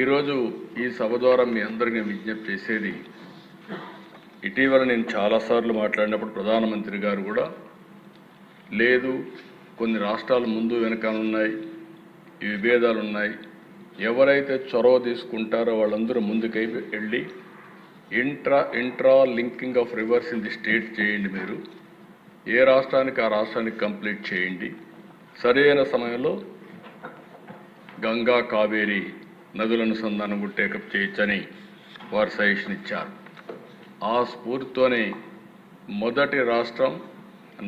ఈరోజు ఈ సభ ద్వారా మీ అందరికీ విజ్ఞప్తి చేసేది, ఇటీవల నేను చాలాసార్లు మాట్లాడినప్పుడు ప్రధానమంత్రి గారు కూడా లేదు, కొన్ని రాష్ట్రాలు ముందు వెనకాలన్నాయి, ఈ విభేదాలు ఉన్నాయి, ఎవరైతే చొరవ తీసుకుంటారో వాళ్ళందరూ ముందుకై వెళ్ళి intra linking of rivers in the state చేయండి, మీరు ఏ రాష్ట్రానికి ఆ రాష్ట్రానికి కంప్లీట్ చేయండి, సరైన సమయంలో గంగా కావేరి నదుల అనుసంధానం కూడా టేకప్ చేయొచ్చని వారు సజెషన్ ఇచ్చారు. ఆ స్ఫూర్తితోనే మొదటి రాష్ట్రం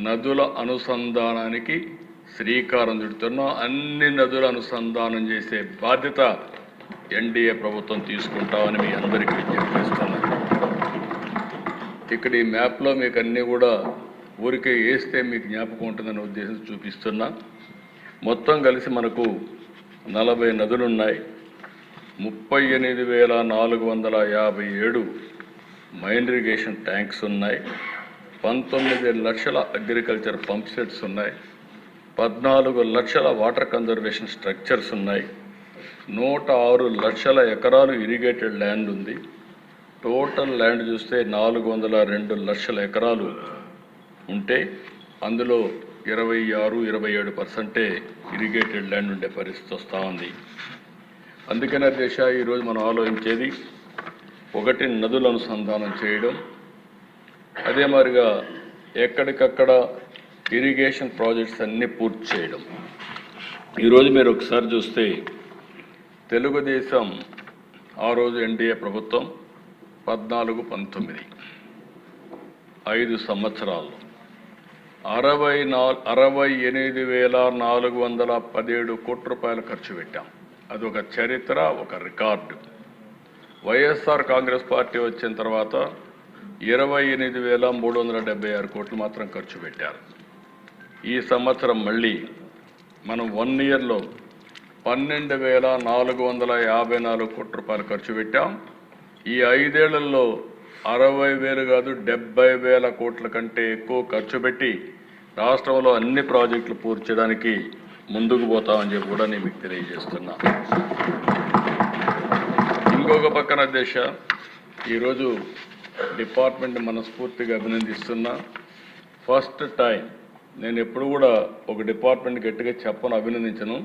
నదుల అనుసంధానానికి శ్రీకారం చుడుతున్న అన్ని నదుల అనుసంధానం చేసే బాధ్యత ఎన్డీఏ ప్రభుత్వం తీసుకుంటామని మీ అందరికీ విజ్ఞప్తి చేస్తున్నాను. ఇక్కడ ఈ మ్యాప్లో మీకు అన్నీ కూడా ఊరికే వేస్తే మీకు జ్ఞాపకం ఉంటుందనే ఉద్దేశం చూపిస్తున్నా. మొత్తం కలిసి మనకు 40 నదులున్నాయి, 38,457 మైన్ ఇరిగేషన్ ట్యాంక్స్ ఉన్నాయి, 19 లక్షల అగ్రికల్చర్ పంప్ సెట్స్ ఉన్నాయి, 14 లక్షల వాటర్ కన్జర్వేషన్ స్ట్రక్చర్స్ ఉన్నాయి, 106 లక్షల ఎకరాలు ఇరిగేటెడ్ ల్యాండ్ ఉంది. టోటల్ ల్యాండ్ చూస్తే 402 లక్షల ఎకరాలు ఉంటే అందులో 26-27% ఇరిగేటెడ్ ల్యాండ్ ఉండే పరిస్థితి వస్తూ ఉంది. అందుకనే ఈరోజు మనం ఆలోచించేది ఒకటి, నదుల అనుసంధానం చేయడం, అదే మాదిరిగా ఎక్కడికక్కడ ఇరిగేషన్ ప్రాజెక్ట్స్ అన్నీ పూర్తి చేయడం. ఈరోజు మీరు ఒకసారి చూస్తే తెలుగుదేశం ఆ రోజు ఎన్డీఏ ప్రభుత్వం 14-19 5 సంవత్సరాల్లో 68,417 కోట్ల రూపాయలు ఖర్చు పెట్టాం. అదొక చరిత్ర, ఒక రికార్డు. వైఎస్ఆర్ కాంగ్రెస్ పార్టీ వచ్చిన తర్వాత 28,376 కోట్లు మాత్రం ఖర్చు పెట్టారు. ఈ సంవత్సరం మళ్ళీ మనం 1 ఇయర్లో 12,454 కోట్ల రూపాయలు ఖర్చు పెట్టాం. ఈ 5 ఏళ్లలో 60,000 కాదు 70,000 కోట్ల కంటే ఎక్కువ ఖర్చు పెట్టి రాష్ట్రంలో అన్ని ప్రాజెక్టులు పూర్తి చేయడానికి ముందుకు పోతామని చెప్పి కూడా నేను మీకు తెలియజేస్తున్నా. ఇంకొక పక్కన ఈరోజు డిపార్ట్మెంట్ మనస్ఫూర్తిగా అభినందిస్తున్నా. ఫస్ట్ టైం నేను ఎప్పుడు కూడా ఒక డిపార్ట్మెంట్ గట్టిగా చెప్పను, అభినందించను.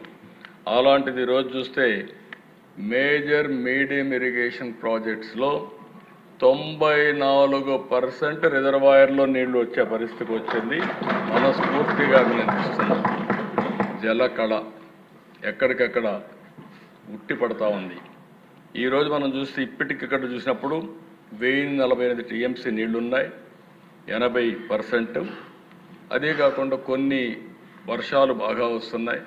అలాంటిది ఈరోజు చూస్తే మేజర్ మీడియం ఇరిగేషన్ ప్రాజెక్ట్స్లో 94% రిజర్వాయర్లో నీళ్లు వచ్చే పరిస్థితికి వచ్చింది. మనస్ఫూర్తిగా అభినందిస్తున్నాం. జలకళ ఎక్కడికక్కడ ఉట్టి పడతా ఉంది. ఈరోజు మనం చూస్తే ఇప్పటికిక్కడ చూసినప్పుడు 1048 టీఎంసీ నీళ్లున్నాయి, 80%. అదే కాకుండా కొన్ని వర్షాలు బాగా వస్తున్నాయి,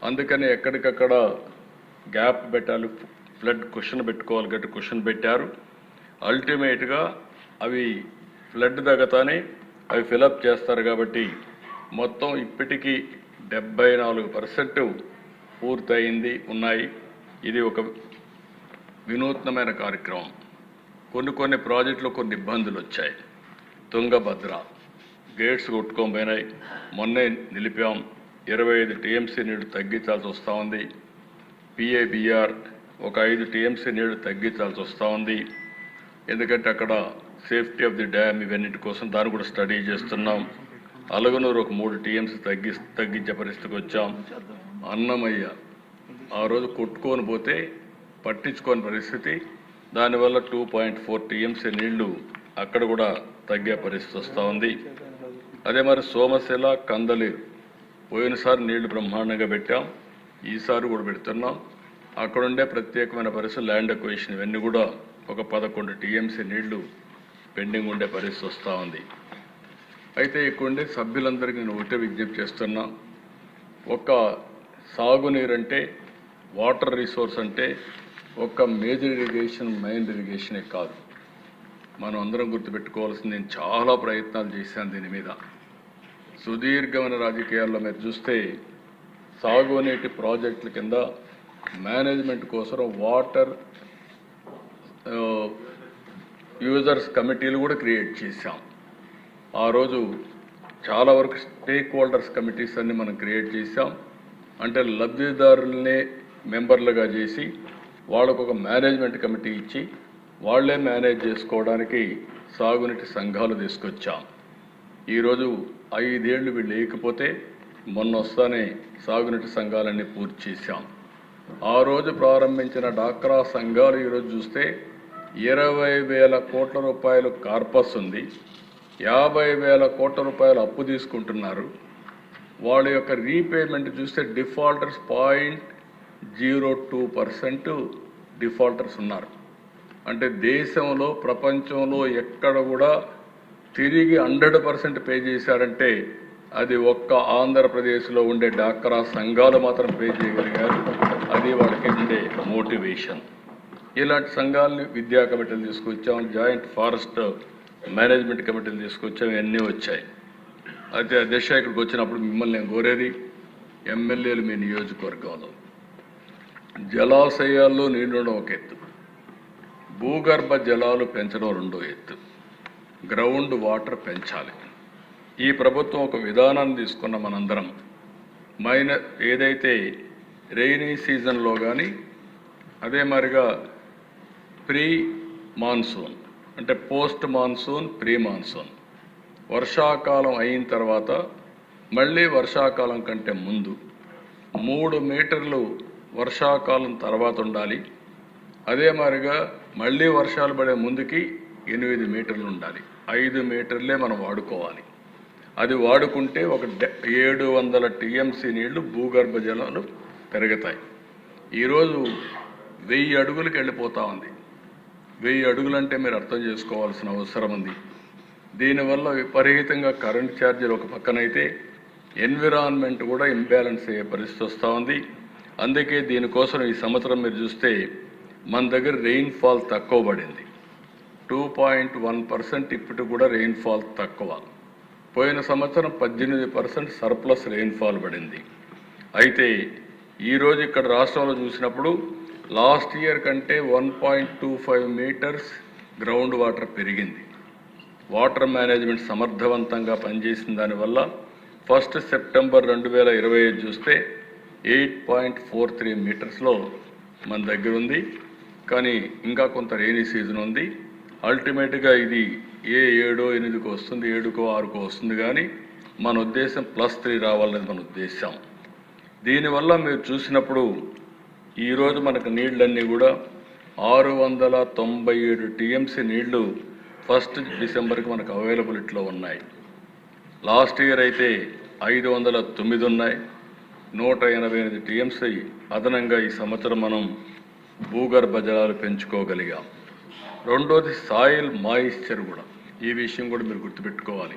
అందుకని ఎక్కడికక్కడ గ్యాప్ పెట్టాలి, ఫ్లడ్ క్వశ్చన్ పెట్టుకోవాలి, గట్టి క్వశ్చన్ పెట్టారు. అల్టిమేట్గా అవి ఫ్లడ్ తగ్గతానే అవి ఫిలప్ చేస్తారు. కాబట్టి మొత్తం ఇప్పటికీ 74% పూర్తయింది ఉన్నాయి. ఇది ఒక వినూత్నమైన కార్యక్రమం. కొన్ని ప్రాజెక్టులు కొన్ని ఇబ్బందులు వచ్చాయి. తుంగభద్ర గేట్స్ కొట్టుకోపోయినాయి, మొన్నే నిలిపాం. 25 టీఎంసీ నీళ్లు తగ్గించాల్సి వస్తూ ఉంది. పిఏబిఆర్ ఒక 5 టీఎంసీ నీళ్లు తగ్గించాల్సి వస్తూ ఉంది. ఎందుకంటే అక్కడ సేఫ్టీ ఆఫ్ ది డ్యామ్ ఇవన్నిటి కోసం దాన్ని కూడా స్టడీ చేస్తున్నాం. అలగనూరు ఒక 3 టీఎంసీ తగ్గించే పరిస్థితికి వచ్చాం. అన్నమయ్య ఆ రోజు కొట్టుకొని పోతే పట్టించుకోని పరిస్థితి, దానివల్ల 2.4 టీఎంసీ నీళ్లు అక్కడ కూడా తగ్గే పరిస్థితి వస్తూ ఉంది. అదే మరి సోమశిల కందలేరు పోయినసారి నీళ్లు బ్రహ్మాండంగా పెట్టాం, ఈసారి కూడా పెడుతున్నాం. అక్కడుండే ప్రత్యేకమైన పరిస్థితి ల్యాండ్ అక్విజిషన్ ఇవన్నీ కూడా ఒక 11 టీఎంసీ నీళ్లు పెండింగ్ ఉండే పరిస్థితి వస్తూ ఉంది. అయితే ఇక్కడుండే సభ్యులందరికీ నేను ఒకటే విజ్ఞప్తి చేస్తున్నా, ఒక సాగునీరు అంటే వాటర్ రిసోర్స్ అంటే ఒక మేజర్ ఇరిగేషన్ మైన్ ఇరిగేషనే కాదు. మనం అందరం గుర్తుపెట్టుకోవాల్సింది, నేను చాలా ప్రయత్నాలు చేశాను దీని మీద. సుదీర్ఘమైన రాజకీయాల్లో మీరు చూస్తే సాగునీటి ప్రాజెక్టుల కింద మేనేజ్మెంట్ కోసం వాటర్ యూజర్స్ కమిటీలు కూడా క్రియేట్ చేశాం. ఆ రోజు చాలా వరకు స్టేక్ హోల్డర్స్ కమిటీస్ అన్ని మనం క్రియేట్ చేశాం. అంటే లబ్ధిదారులనే మెంబర్లుగా చేసి వాళ్ళకు ఒక మేనేజ్మెంట్ కమిటీ ఇచ్చి వాళ్లే మేనేజ్ చేసుకోవడానికి సాగునీటి సంఘాలు తీసుకొచ్చాం. ఈరోజు 5 ఏళ్ళు వీళ్ళు లేకపోతే మొన్న వస్తానే సాగునీటి సంఘాలన్నీ పూర్తి చేశాం. ఆ రోజు ప్రారంభించిన డాక్రా సంఘాలు ఈరోజు చూస్తే 20,000 కోట్ల రూపాయలు కార్పస్ ఉంది, 50,000 కోట్ల రూపాయలు అప్పు తీసుకుంటున్నారు. వాళ్ళ యొక్క రీపేమెంట్ చూస్తే డిఫాల్టర్స్ 0.02% డిఫాల్టర్స్ ఉన్నారు. అంటే దేశంలో ప్రపంచంలో ఎక్కడ కూడా తిరిగి 100% పే చేశారంటే అది ఒక్క ఆంధ్రప్రదేశ్లో ఉండే డాక్రా సంఘాలు మాత్రం పే చేయగలిగారు. అది వాళ్ళకి ఉండే మోటివేషన్. ఇలాంటి సంఘాలని విద్యా కమిటీలు తీసుకొచ్చాం, జాయింట్ ఫారెస్ట్ మేనేజ్మెంట్ కమిటీలు తీసుకొచ్చాం, ఇవన్నీ వచ్చాయి. అయితే అధ్యక్ష ఇక్కడికి వచ్చినప్పుడు మిమ్మల్ని నేను కోరేది, ఎమ్మెల్యేలు మీ నియోజకవర్గంలో జలాశయాల్లో నీళ్లు ఒక ఎత్తు, భూగర్భ జలాలు పెంచడం రెండో ఎత్తు, గ్రౌండ్ వాటర్ పెంచాలి. ఈ ప్రభుత్వం ఒక విధానాన్ని తీసుకున్న మనందరం ఏదైతే రెయినీ సీజన్లో కానీ అదే మరిగా ప్రీ మాన్సూన్ అంటే పోస్ట్ మాన్సూన్, ప్రీ మాన్సూన్, వర్షాకాలం అయిన తర్వాత మళ్ళీ వర్షాకాలం కంటే ముందు 3 మీటర్లు వర్షాకాలం తర్వాత ఉండాలి. అదే మాదిరిగా మళ్ళీ వర్షాలు పడే ముందుకి 8 మీటర్లు ఉండాలి. 5 మీటర్లే మనం వాడుకోవాలి. అది వాడుకుంటే ఒక 700 టీఎంసీ నీళ్లు భూగర్భ జలాలు పెరుగుతాయి. ఈరోజు 1000 అడుగులకు వెళ్ళిపోతూ ఉంది. 1000 అడుగులంటే మీరు అర్థం చేసుకోవాల్సిన అవసరం ఉంది. దీనివల్ల విపరీతంగా కరెంట్ ఛార్జీలు ఒక పక్కనైతే ఎన్విరాన్మెంట్ కూడా ఇంబ్యాలెన్స్ అయ్యే పరిస్థితి వస్తూ ఉంది. అందుకే దీనికోసం ఈ సంవత్సరం మీరు చూస్తే మన దగ్గర రెయిన్ఫాల్ తక్కువ పడింది. 2.1% ఇప్పటికి కూడా రెయిన్ఫాల్ తక్కువ. పోయిన సంవత్సరం 18% సర్ప్లస్ రెయిన్ఫాల్ పడింది. అయితే ఈరోజు ఇక్కడ రాష్ట్రంలో చూసినప్పుడు లాస్ట్ ఇయర్ కంటే 1.25 మీటర్స్ గ్రౌండ్ వాటర్ పెరిగింది. వాటర్ మేనేజ్మెంట్ సమర్థవంతంగా పనిచేసిన దానివల్ల 1 సెప్టెంబర్ 2025 చూస్తే 8.43 మీటర్స్లో మన దగ్గర ఉంది. కానీ ఇంకా కొంత రెయినీ సీజన్ ఉంది. అల్టిమేట్గా ఇది 7, 8కు వస్తుంది, 7కో 6కో వస్తుంది. కానీ మన ఉద్దేశం +3 రావాలనేది మన ఉద్దేశం. దీనివల్ల మీరు చూసినప్పుడు ఈరోజు మనకు నీళ్ళన్నీ కూడా 697 టీఎంసీ నీళ్లు 1 డిసెంబర్కి మనకు అవైలబిలిటీలో ఉన్నాయి. లాస్ట్ ఇయర్ అయితే 509 ఉన్నాయి. 188 టీఎంసీ అదనంగా ఈ సంవత్సరం మనం భూగర్భ జలాలు పెంచుకోగలిగాం. రెండోది సాయిల్ మాయిశ్చర్ కూడా. ఈ విషయం కూడా మీరు గుర్తుపెట్టుకోవాలి.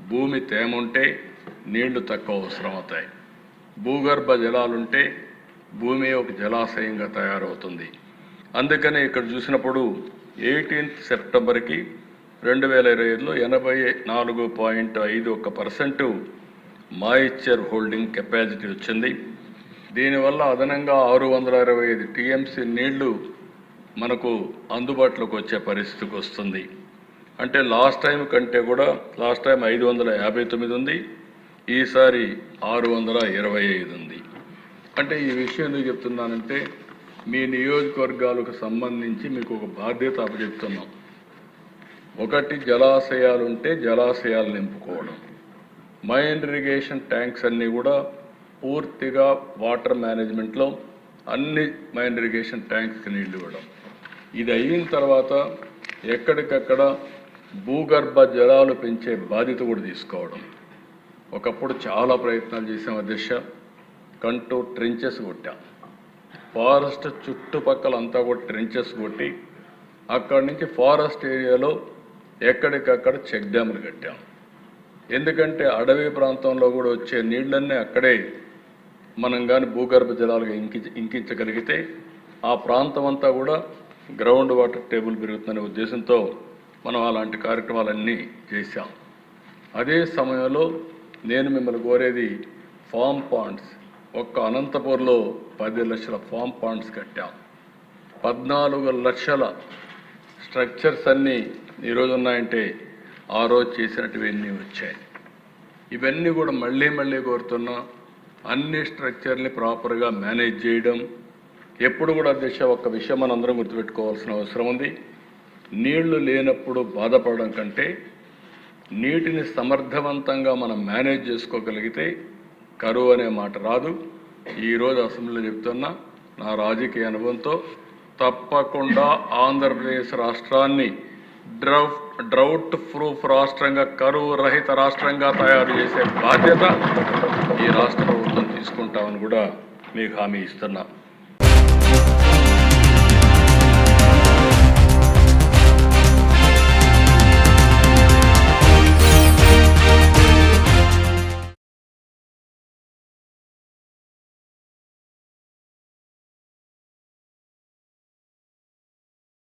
భూమి తేమ ఉంటే నీళ్లు తక్కువ అవసరం అవుతాయి. భూగర్భ జలాలుంటే భూమి ఒక జలాశయంగా తయారవుతుంది. అందుకనే ఇక్కడ చూసినప్పుడు 18 సెప్టెంబర్కి 2025లో 84.51% మాయిశ్చర్ హోల్డింగ్ కెపాసిటీ వచ్చింది. దీనివల్ల అదనంగా 625 టీఎంసీ నీళ్లు మనకు అందుబాటులోకి వచ్చే పరిస్థితికి వస్తుంది. అంటే లాస్ట్ టైం కంటే కూడా లాస్ట్ టైం 559 ఉంది, ఈసారి 625 ఉంది. అంటే ఈ విషయం ఎందుకు చెప్తున్నానంటే మీ నియోజకవర్గాలకు సంబంధించి మీకు ఒక బాధ్యత అప్పచెప్తున్నాం. ఒకటి జలాశయాలు ఉంటే జలాశయాలు నింపుకోవడం, మైన్ ఇరిగేషన్ ట్యాంక్స్ అన్నీ కూడా పూర్తిగా వాటర్ మేనేజ్మెంట్లో అన్ని మైన్ ఇరిగేషన్ ట్యాంక్స్కి నీళ్లు ఇవ్వడం. ఇది అయిన తర్వాత ఎక్కడికక్కడ భూగర్భ జలాలు పెంచే బాధ్యత కూడా తీసుకోవడం. ఒకప్పుడు చాలా ప్రయత్నాలు చేసాం అధ్యక్ష. కంటూర్ ట్రెంచెస్ కొట్టాం, ఫారెస్ట్ చుట్టుపక్కల అంతా కూడా ట్రెంచెస్ కొట్టి అక్కడి నుంచి ఫారెస్ట్ ఏరియాలో ఎక్కడికక్కడ చెక్ డ్యాములు కట్టాం. ఎందుకంటే అడవి ప్రాంతంలో కూడా వచ్చే నీళ్ళన్నీ అక్కడే మనం కానీ భూగర్భ జలాలుగా ఇంకించగలిగితే ఆ ప్రాంతం అంతా కూడా గ్రౌండ్ వాటర్ టేబుల్ పెరుగుతుందనే ఉద్దేశంతో మనం అలాంటి కార్యక్రమాలన్నీ చేశాం. అదే సమయంలో నేను మిమ్మల్ని కోరేది ఫామ్ పాండ్స్. ఒక్క అనంతపూర్లో 10 లక్షల ఫామ్ పాండ్స్ కట్టాం. 14 లక్షల స్ట్రక్చర్స్ అన్నీ ఈరోజు ఉన్నాయంటే ఆ రోజు చేసినట్టువన్నీ వచ్చాయి. ఇవన్నీ కూడా మళ్ళీ కోరుతున్నా అన్ని స్ట్రక్చర్ని ప్రాపర్గా మేనేజ్ చేయడం, ఎప్పుడు కూడా అధ్యక్ష ఒక్క విషయం మనందరం గుర్తుపెట్టుకోవాల్సిన అవసరం ఉంది. నీళ్లు లేనప్పుడు బాధపడడం కంటే నీటిని సమర్థవంతంగా మనం మేనేజ్ చేసుకోగలిగితే కరువు అనే మాట రాదు. ఈరోజు అసెంబ్లీలో చెప్తున్నా, నా రాజకీయ అనుభవంతో తప్పకుండా ఆంధ్రప్రదేశ్ రాష్ట్రాన్ని డ్రౌట్ ప్రూఫ్ రాష్ట్రంగా, కరువు రహిత రాష్ట్రంగా తయారు చేసే బాధ్యత ఈ రాష్ట్ర ప్రభుత్వం తీసుకుంటామని కూడా మీకు హామీ ఇస్తున్నా.